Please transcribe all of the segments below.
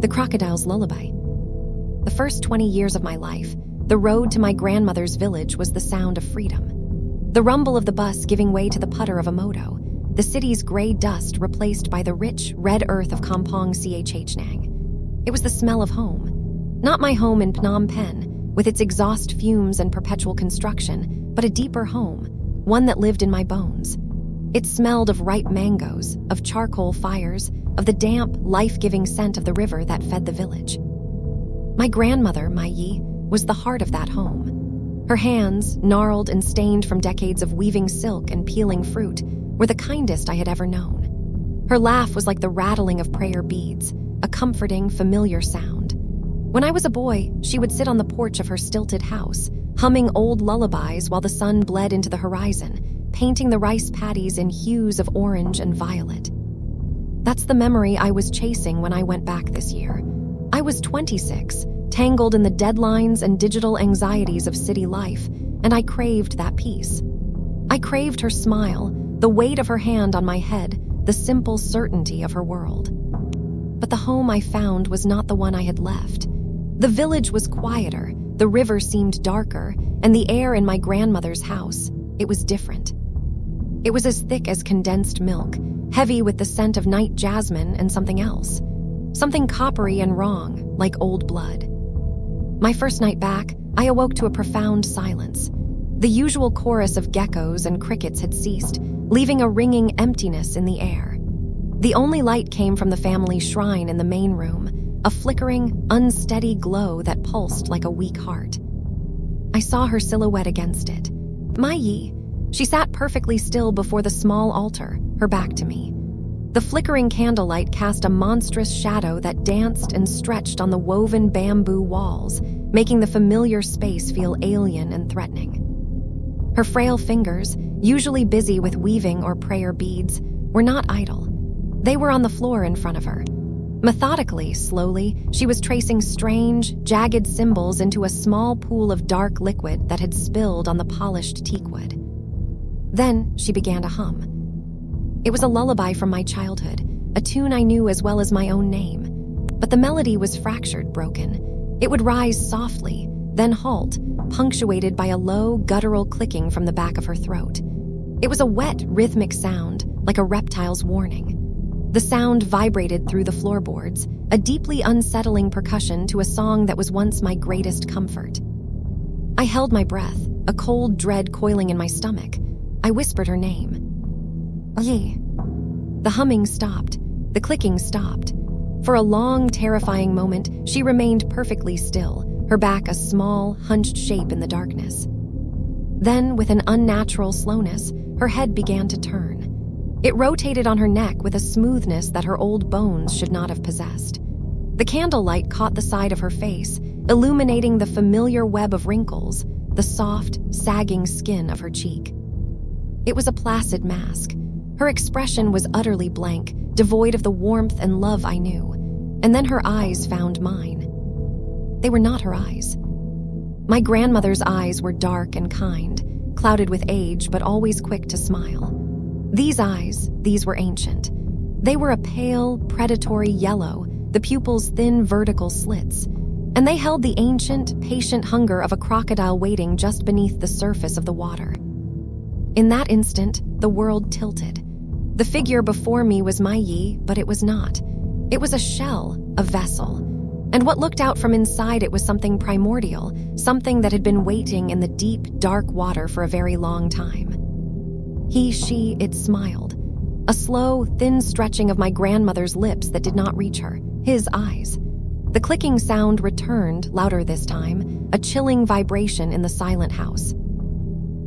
The Crocodile's Lullaby. The first 20 years of my life, the road to my grandmother's village was the sound of freedom. The rumble of the bus giving way to the putter of a moto, the city's gray dust replaced by the rich, red earth of Kampong Chhnang. It was the smell of home. Not my home in Phnom Penh, with its exhaust fumes and perpetual construction, but a deeper home, one that lived in my bones. It smelled of ripe mangoes, of charcoal fires, of the damp, life-giving scent of the river that fed the village. My grandmother, Mai Yi, was the heart of that home. Her hands, gnarled and stained from decades of weaving silk and peeling fruit, were the kindest I had ever known. Her laugh was like the rattling of prayer beads, a comforting, familiar sound. When I was a boy, she would sit on the porch of her stilted house, humming old lullabies while the sun bled into the horizon, painting the rice paddies in hues of orange and violet. That's the memory I was chasing when I went back this year. I was 26, tangled in the deadlines and digital anxieties of city life, and I craved that peace. I craved her smile, the weight of her hand on my head, the simple certainty of her world. But the home I found was not the one I had left. The village was quieter, the river seemed darker, and the air in my grandmother's house, it was different. It was as thick as condensed milk, heavy with the scent of night jasmine and something else. Something coppery and wrong, like old blood. My first night back, I awoke to a profound silence. The usual chorus of geckos and crickets had ceased, leaving a ringing emptiness in the air. The only light came from the family shrine in the main room, a flickering, unsteady glow that pulsed like a weak heart. I saw her silhouette against it. Mai Yi. She sat perfectly still before the small altar, her back to me. The flickering candlelight cast a monstrous shadow that danced and stretched on the woven bamboo walls, making the familiar space feel alien and threatening. Her frail fingers, usually busy with weaving or prayer beads, were not idle. They were on the floor in front of her. Methodically, slowly, she was tracing strange, jagged symbols into a small pool of dark liquid that had spilled on the polished teakwood. Then she began to hum. It was a lullaby from my childhood, a tune I knew as well as my own name. But the melody was fractured, broken. It would rise softly, then halt, punctuated by a low, guttural clicking from the back of her throat. It was a wet, rhythmic sound, like a reptile's warning. The sound vibrated through the floorboards, a deeply unsettling percussion to a song that was once my greatest comfort. I held my breath, a cold dread coiling in my stomach. I whispered her name. Yi. The humming stopped. The clicking stopped. For a long, terrifying moment, she remained perfectly still, her back a small, hunched shape in the darkness. Then, with an unnatural slowness, her head began to turn. It rotated on her neck with a smoothness that her old bones should not have possessed. The candlelight caught the side of her face, illuminating the familiar web of wrinkles, the soft, sagging skin of her cheek. It was a placid mask. Her expression was utterly blank, devoid of the warmth and love I knew. And then her eyes found mine. They were not her eyes. My grandmother's eyes were dark and kind, clouded with age but always quick to smile. These eyes, these were ancient. They were a pale, predatory yellow, the pupils thin vertical slits, and they held the ancient, patient hunger of a crocodile waiting just beneath the surface of the water. In that instant, the world tilted. The figure before me was Mai Yi, but it was not. It was a shell, a vessel. And what looked out from inside it was something primordial, something that had been waiting in the deep, dark water for a very long time. He, she, it smiled. A slow, thin stretching of my grandmother's lips that did not reach her, his eyes. The clicking sound returned, louder this time, a chilling vibration in the silent house.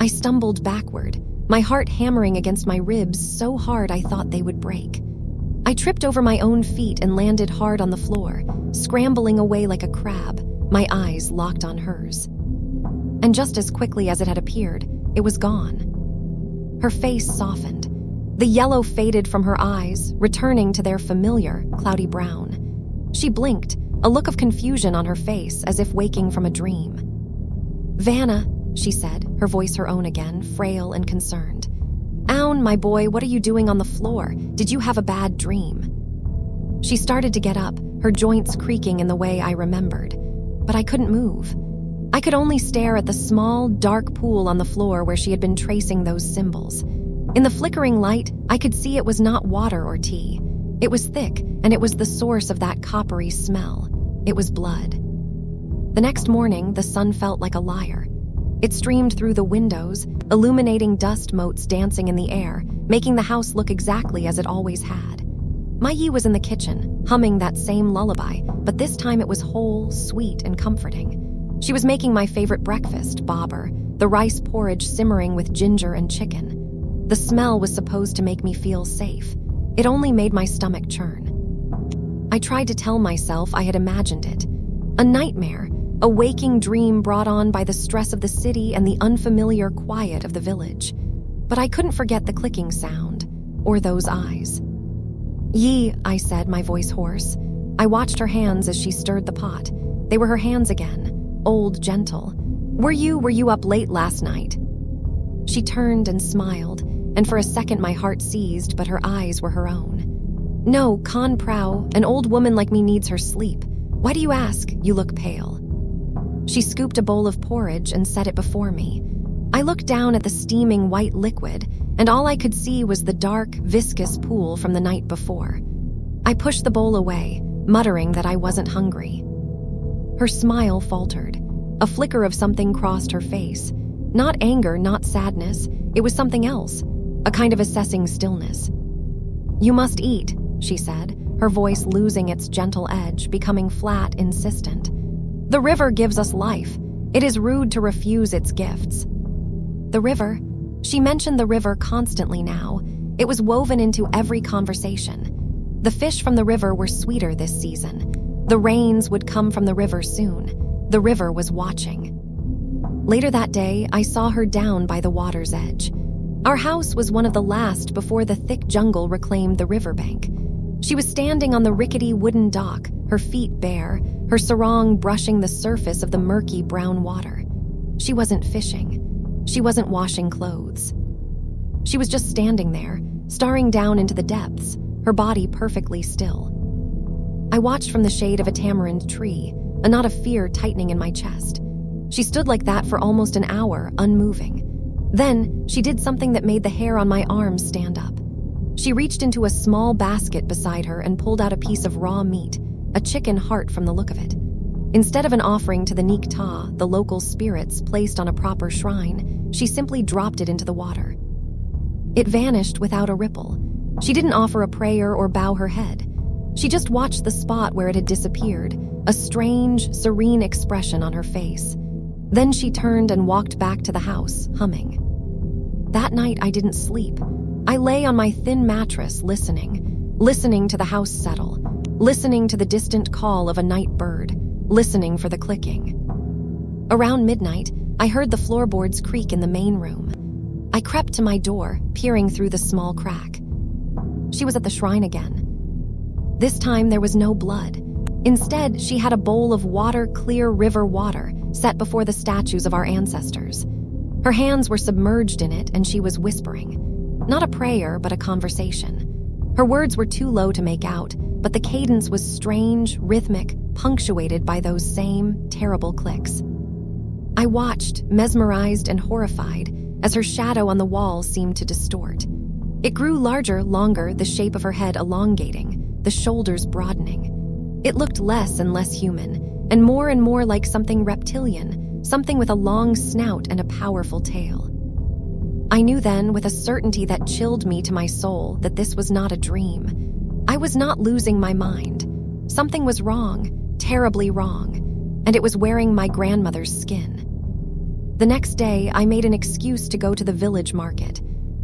I stumbled backward, my heart hammering against my ribs so hard I thought they would break. I tripped over my own feet and landed hard on the floor, scrambling away like a crab, my eyes locked on hers. And just as quickly as it had appeared, it was gone. Her face softened. The yellow faded from her eyes, returning to their familiar, cloudy brown. She blinked, a look of confusion on her face as if waking from a dream. "Vanna," she said, her voice her own again, frail and concerned. "Own, my boy, what are you doing on the floor? Did you have a bad dream?" She started to get up, her joints creaking in the way I remembered. But I couldn't move. I could only stare at the small, dark pool on the floor where she had been tracing those symbols. In the flickering light, I could see it was not water or tea. It was thick, and it was the source of that coppery smell. It was blood. The next morning, the sun felt like a liar. It streamed through the windows, illuminating dust motes dancing in the air, making the house look exactly as it always had. My Yi was in the kitchen, humming that same lullaby, but this time it was whole, sweet, and comforting. She was making my favorite breakfast, bobber, the rice porridge simmering with ginger and chicken. The smell was supposed to make me feel safe. It only made my stomach churn. I tried to tell myself I had imagined it. A nightmare, a waking dream brought on by the stress of the city and the unfamiliar quiet of the village. But I couldn't forget the clicking sound, or those eyes. "Yi," I said, my voice hoarse. I watched her hands as she stirred the pot. They were her hands again, old, gentle. Were you up late last night?" She turned and smiled, and for a second my heart seized, but her eyes were her own. "No, Khan Prao, an old woman like me needs her sleep. Why do you ask? You look pale." She scooped a bowl of porridge and set it before me. I looked down at the steaming white liquid, and all I could see was the dark, viscous pool from the night before. I pushed the bowl away, muttering that I wasn't hungry. Her smile faltered. A flicker of something crossed her face. Not anger, not sadness. It was something else, a kind of assessing stillness. "You must eat," she said, her voice losing its gentle edge, becoming flat, insistent. "The river gives us life. It is rude to refuse its gifts." The river? She mentioned the river constantly now. It was woven into every conversation. The fish from the river were sweeter this season. The rains would come from the river soon. The river was watching. Later that day, I saw her down by the water's edge. Our house was one of the last before the thick jungle reclaimed the riverbank. She was standing on the rickety wooden dock, her feet bare, her sarong brushing the surface of the murky brown water. She wasn't fishing. She wasn't washing clothes. She was just standing there, staring down into the depths, her body perfectly still. I watched from the shade of a tamarind tree, a knot of fear tightening in my chest. She stood like that for almost an hour, unmoving. Then, she did something that made the hair on my arms stand up. She reached into a small basket beside her and pulled out a piece of raw meat, a chicken heart from the look of it. Instead of an offering to the Nik Ta, the local spirits placed on a proper shrine, she simply dropped it into the water. It vanished without a ripple. She didn't offer a prayer or bow her head. She just watched the spot where it had disappeared, a strange, serene expression on her face. Then she turned and walked back to the house, humming. That night I didn't sleep. I lay on my thin mattress listening to the house settle, listening to the distant call of a night bird, listening for the clicking. Around midnight, I heard the floorboards creak in the main room. I crept to my door, peering through the small crack. She was at the shrine again. This time there was no blood. Instead, she had a bowl of water, clear river water, set before the statues of our ancestors. Her hands were submerged in it, and she was whispering. Not a prayer, but a conversation. Her words were too low to make out, but the cadence was strange, rhythmic, punctuated by those same terrible clicks. I watched, mesmerized and horrified, as her shadow on the wall seemed to distort. It grew larger, longer, the shape of her head elongating, the shoulders broadening. It looked less and less human, and more like something reptilian, something with a long snout and a powerful tail. I knew then, with a certainty that chilled me to my soul, that this was not a dream. I was not losing my mind. Something was wrong, terribly wrong, and it was wearing my grandmother's skin. The next day, I made an excuse to go to the village market.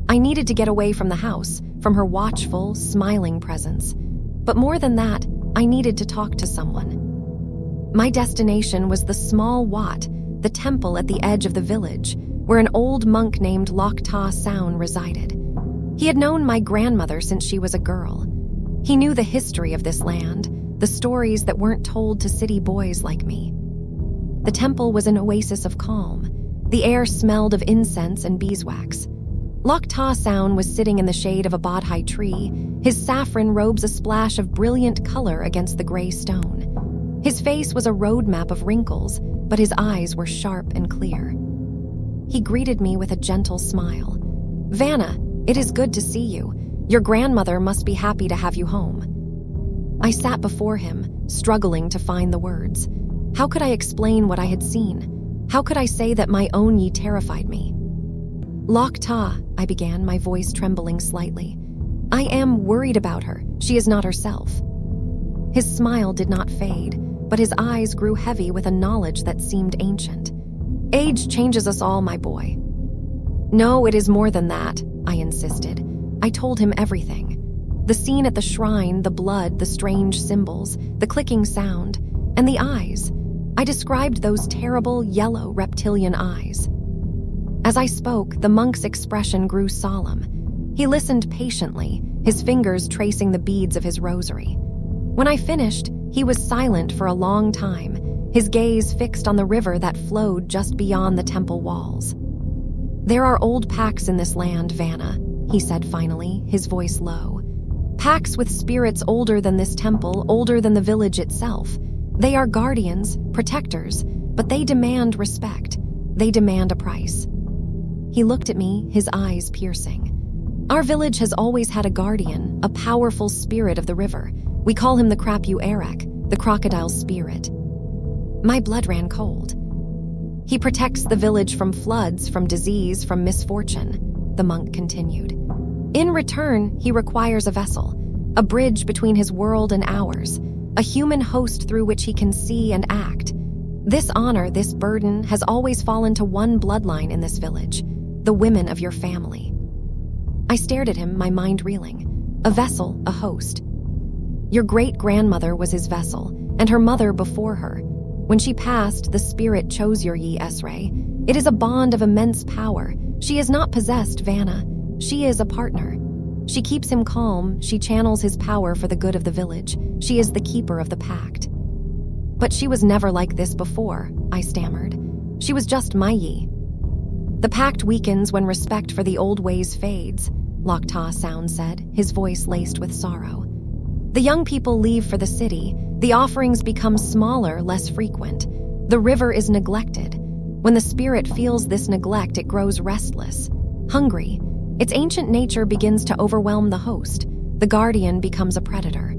I needed to get away from the house, from her watchful, smiling presence. But more than that, I needed to talk to someone. My destination was the small Wat, the temple at the edge of the village, where an old monk named Lok Ta Soun resided. He had known my grandmother since she was a girl. He knew the history of this land, the stories that weren't told to city boys like me. The temple was an oasis of calm. The air smelled of incense and beeswax. Lok Ta Sound was sitting in the shade of a bodhi tree, his saffron robes a splash of brilliant color against the gray stone. His face was a roadmap of wrinkles, but his eyes were sharp and clear. He greeted me with a gentle smile. "Vanna, it is good to see you. Your grandmother must be happy to have you home." I sat before him, struggling to find the words. How could I explain what I had seen? How could I say that my own Yi terrified me? "Lok Ta," I began, my voice trembling slightly. "I am worried about her. She is not herself." His smile did not fade, but his eyes grew heavy with a knowledge that seemed ancient. "Age changes us all, my boy." "No, it is more than that," I insisted. I told him everything. The scene at the shrine, the blood, the strange symbols, the clicking sound, and the eyes. I described those terrible, yellow, reptilian eyes. As I spoke, the monk's expression grew solemn. He listened patiently, his fingers tracing the beads of his rosary. When I finished, he was silent for a long time, his gaze fixed on the river that flowed just beyond the temple walls. "There are old pacts in this land, Vanna," he said finally, his voice low. "Pacts with spirits older than this temple, older than the village itself. They are guardians, protectors, but they demand respect. They demand a price." He looked at me, his eyes piercing. "Our village has always had a guardian, a powerful spirit of the river. We call him the Krapu Arak, the crocodile spirit." My blood ran cold. "He protects the village from floods, from disease, from misfortune," the monk continued. "In return, he requires a vessel, a bridge between his world and ours, a human host through which he can see and act. This honor, this burden, has always fallen to one bloodline in this village, the women of your family." I stared at him, my mind reeling. A vessel, a host. Your great-grandmother was his vessel, and her mother before her. When she passed, the spirit chose your Yi Esre. It is a bond of immense power. She is not possessed, Vanna. She is a partner. She keeps him calm, she channels his power for the good of the village. She is the keeper of the pact. "But she was never like this before," I stammered. "She was just my Yi." "The pact weakens when respect for the old ways fades," Lok Ta Sound said, his voice laced with sorrow. "The young people leave for the city. The offerings become smaller, less frequent. The river is neglected. When the spirit feels this neglect, it grows restless, hungry. Its ancient nature begins to overwhelm the host. The guardian becomes a predator."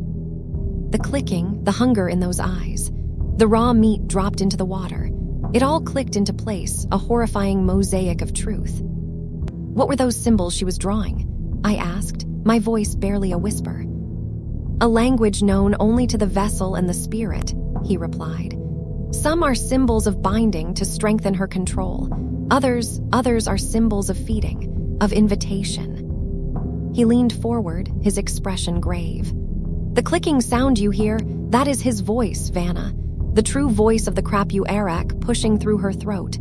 The clicking, the hunger in those eyes. The raw meat dropped into the water. It all clicked into place, a horrifying mosaic of truth. "What were those symbols she was drawing?" I asked, my voice barely a whisper. "A language known only to the vessel and the spirit," he replied. "Some are symbols of binding to strengthen her control. Others are symbols of feeding, of invitation." He leaned forward, his expression grave. "The clicking sound you hear, that is his voice, Vanna. The true voice of the Krapu Arak pushing through her throat.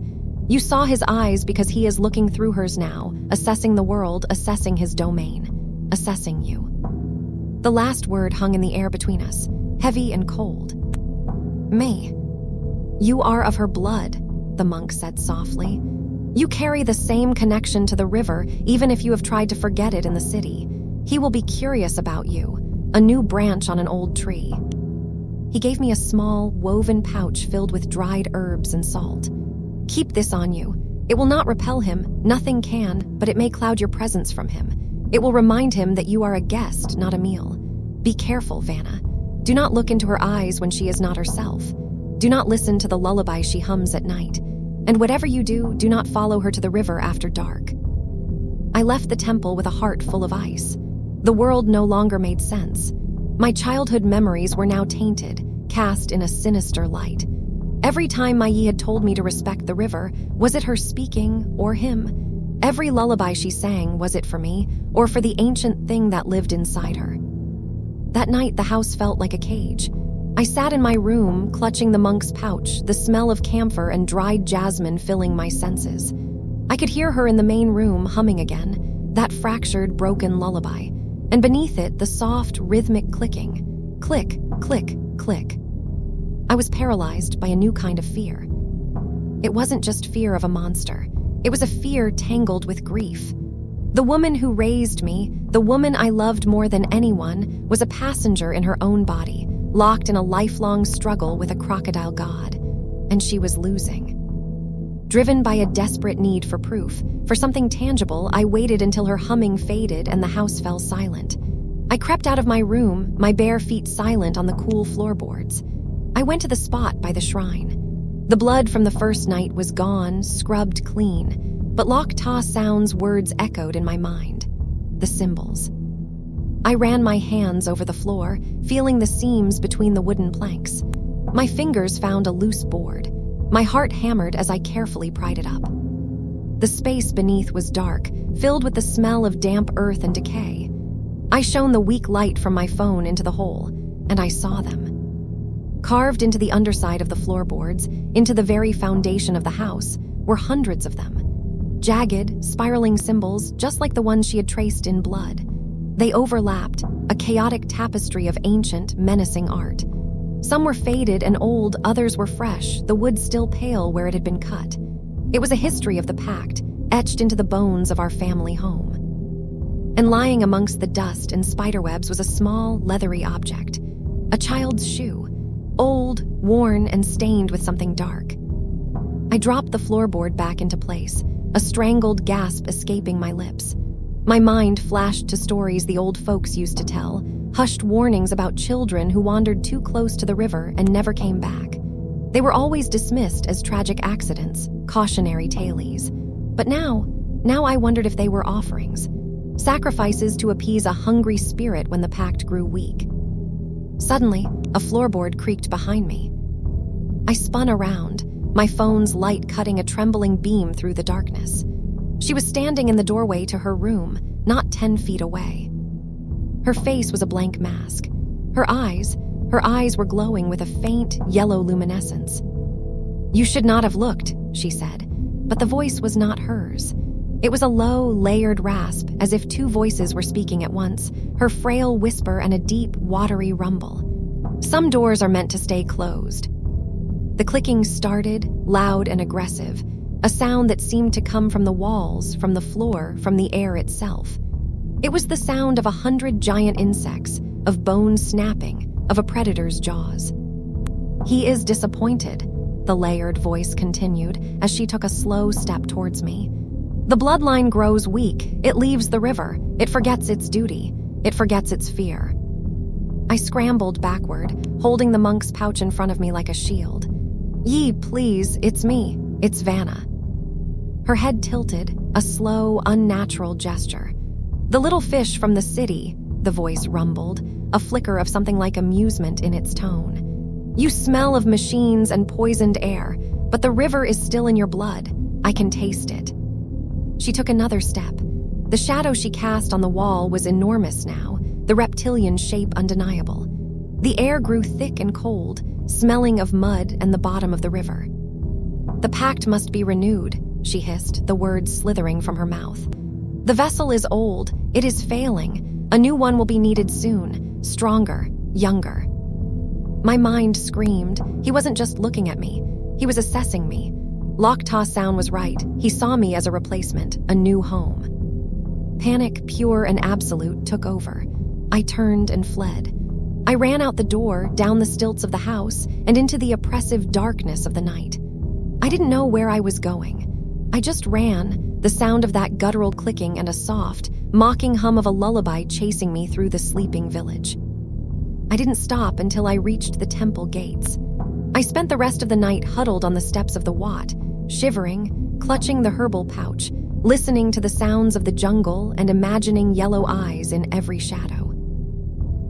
You saw his eyes because he is looking through hers now, assessing the world, assessing his domain, assessing you." The last word hung in the air between us, heavy and cold. "Me. You are of her blood," the monk said softly. "You carry the same connection to the river, even if you have tried to forget it in the city. He will be curious about you, a new branch on an old tree." He gave me a small, woven pouch filled with dried herbs and salt. "Keep this on you. It will not repel him, nothing can, but it may cloud your presence from him. It will remind him that you are a guest, not a meal. Be careful, Vanna. Do not look into her eyes when she is not herself. Do not listen to the lullaby she hums at night. And whatever you do, do not follow her to the river after dark." I left the temple with a heart full of ice. The world no longer made sense. My childhood memories were now tainted, cast in a sinister light. Every time my Yi had told me to respect the river, was it her speaking or him? Every lullaby she sang, was it for me, or for the ancient thing that lived inside her? That night, the house felt like a cage. I sat in my room, clutching the monk's pouch, the smell of camphor and dried jasmine filling my senses. I could hear her in the main room humming again, that fractured, broken lullaby, and beneath it, the soft, rhythmic clicking. Click, click, click. I was paralyzed by a new kind of fear. It wasn't just fear of a monster. It was a fear tangled with grief. The woman who raised me, the woman I loved more than anyone, was a passenger in her own body, locked in a lifelong struggle with a crocodile god. And she was losing. Driven by a desperate need for proof, for something tangible, I waited until her humming faded and the house fell silent. I crept out of my room, my bare feet silent on the cool floorboards. I went to the spot by the shrine. The blood from the first night was gone, scrubbed clean, but Lokta Sound's words echoed in my mind. The symbols. I ran my hands over the floor, feeling the seams between the wooden planks. My fingers found a loose board. My heart hammered as I carefully pried it up. The space beneath was dark, filled with the smell of damp earth and decay. I shone the weak light from my phone into the hole, and I saw them. Carved into the underside of the floorboards, into the very foundation of the house, were hundreds of them. Jagged, spiraling symbols, just like the ones she had traced in blood. They overlapped, a chaotic tapestry of ancient, menacing art. Some were faded and old, others were fresh, the wood still pale where it had been cut. It was a history of the pact, etched into the bones of our family home. And lying amongst the dust and spiderwebs was a small, leathery object. A child's shoe, old, worn, and stained with something dark. I dropped the floorboard back into place, a strangled gasp escaping my lips. My mind flashed to stories the old folks used to tell, hushed warnings about children who wandered too close to the river and never came back. They were always dismissed as tragic accidents, cautionary tales. But now I wondered if they were offerings, sacrifices to appease a hungry spirit when the pact grew weak. Suddenly, a floorboard creaked behind me. I spun around, my phone's light cutting a trembling beam through the darkness. She was standing in the doorway to her room, not 10 feet away. Her face was a blank mask. Her eyes were glowing with a faint, yellow luminescence. "You should not have looked," she said, but the voice was not hers. It was a low, layered rasp, as if two voices were speaking at once, her frail whisper and a deep, watery rumble. "Some doors are meant to stay closed." The clicking started, loud and aggressive, a sound that seemed to come from the walls, from the floor, from the air itself. It was the sound of 100 giant insects, of bones snapping, of a predator's jaws. "He is disappointed," the layered voice continued as she took a slow step towards me. "The bloodline grows weak, it leaves the river, it forgets its duty, it forgets its fear." I scrambled backward, holding the monk's pouch in front of me like a shield. "Ye, please, it's me, it's Vanna." Her head tilted, a slow, unnatural gesture. "The little fish from the city," the voice rumbled, a flicker of something like amusement in its tone. "You smell of machines and poisoned air, but the river is still in your blood. I can taste it." She took another step. The shadow she cast on the wall was enormous now, the reptilian shape undeniable. The air grew thick and cold, smelling of mud and the bottom of the river. "The pact must be renewed," she hissed, the words slithering from her mouth. "The vessel is old, it is failing. A new one will be needed soon, stronger, younger." My mind screamed. He wasn't just looking at me, he was assessing me. Lokta Sound was right. He saw me as a replacement, a new home. Panic, pure and absolute, took over. I turned and fled. I ran out the door, down the stilts of the house, and into the oppressive darkness of the night. I didn't know where I was going. I just ran, the sound of that guttural clicking and a soft, mocking hum of a lullaby chasing me through the sleeping village. I didn't stop until I reached the temple gates. I spent the rest of the night huddled on the steps of the Wat, shivering, clutching the herbal pouch, listening to the sounds of the jungle and imagining yellow eyes in every shadow.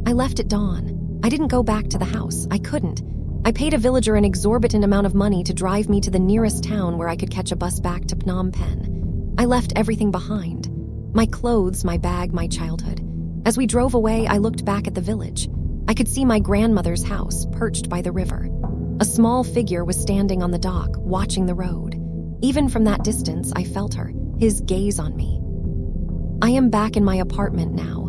I left at dawn. I didn't go back to the house. I couldn't. I paid a villager an exorbitant amount of money to drive me to the nearest town where I could catch a bus back to Phnom Penh. I left everything behind. My clothes, my bag, my childhood. As we drove away, I looked back at the village. I could see my grandmother's house, perched by the river. A small figure was standing on the dock, watching the road. Even from that distance, I felt her, his gaze on me. I am back in my apartment now.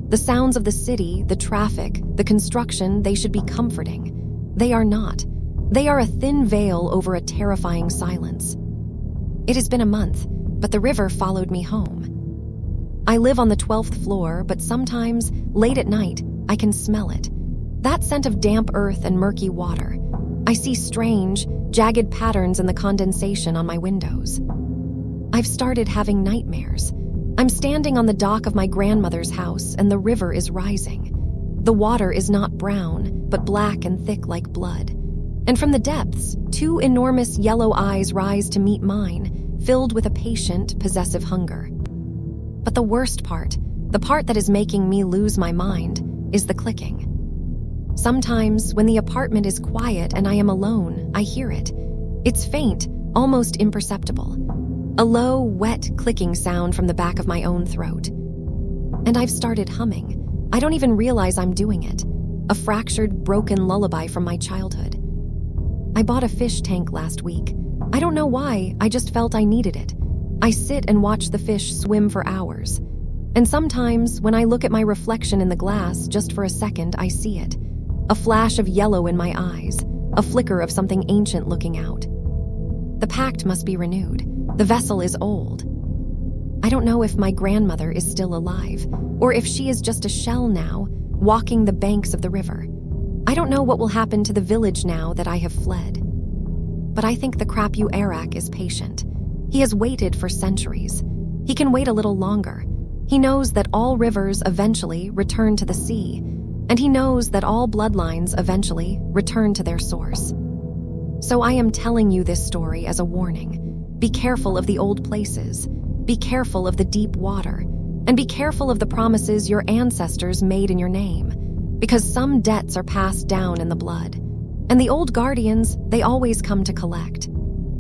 The sounds of the city, the traffic, the construction, they should be comforting. They are not. They are a thin veil over a terrifying silence. It has been a month, but the river followed me home. I live on the 12th floor, but sometimes, late at night, I can smell it. That scent of damp earth and murky water. I see strange, jagged patterns in the condensation on my windows. I've started having nightmares. I'm standing on the dock of my grandmother's house, and the river is rising. The water is not brown, but black and thick like blood. And from the depths, two enormous yellow eyes rise to meet mine, filled with a patient, possessive hunger. But the worst part, the part that is making me lose my mind, is the clicking. Sometimes, when the apartment is quiet and I am alone, I hear it. It's faint, almost imperceptible. A low, wet, clicking sound from the back of my own throat. And I've started humming. I don't even realize I'm doing it. A fractured, broken lullaby from my childhood. I bought a fish tank last week. I don't know why, I just felt I needed it. I sit and watch the fish swim for hours. And sometimes, when I look at my reflection in the glass just for a second, I see it. A flash of yellow in my eyes, a flicker of something ancient looking out. The pact must be renewed. The vessel is old. I don't know if my grandmother is still alive, or if she is just a shell now, walking the banks of the river. I don't know what will happen to the village now that I have fled. But I think the Krapu Arak is patient. He has waited for centuries. He can wait a little longer. He knows that all rivers eventually return to the sea, and he knows that all bloodlines eventually return to their source. So I am telling you this story as a warning. Be careful of the old places. Be careful of the deep water. And be careful of the promises your ancestors made in your name. Because some debts are passed down in the blood. And the old guardians, they always come to collect.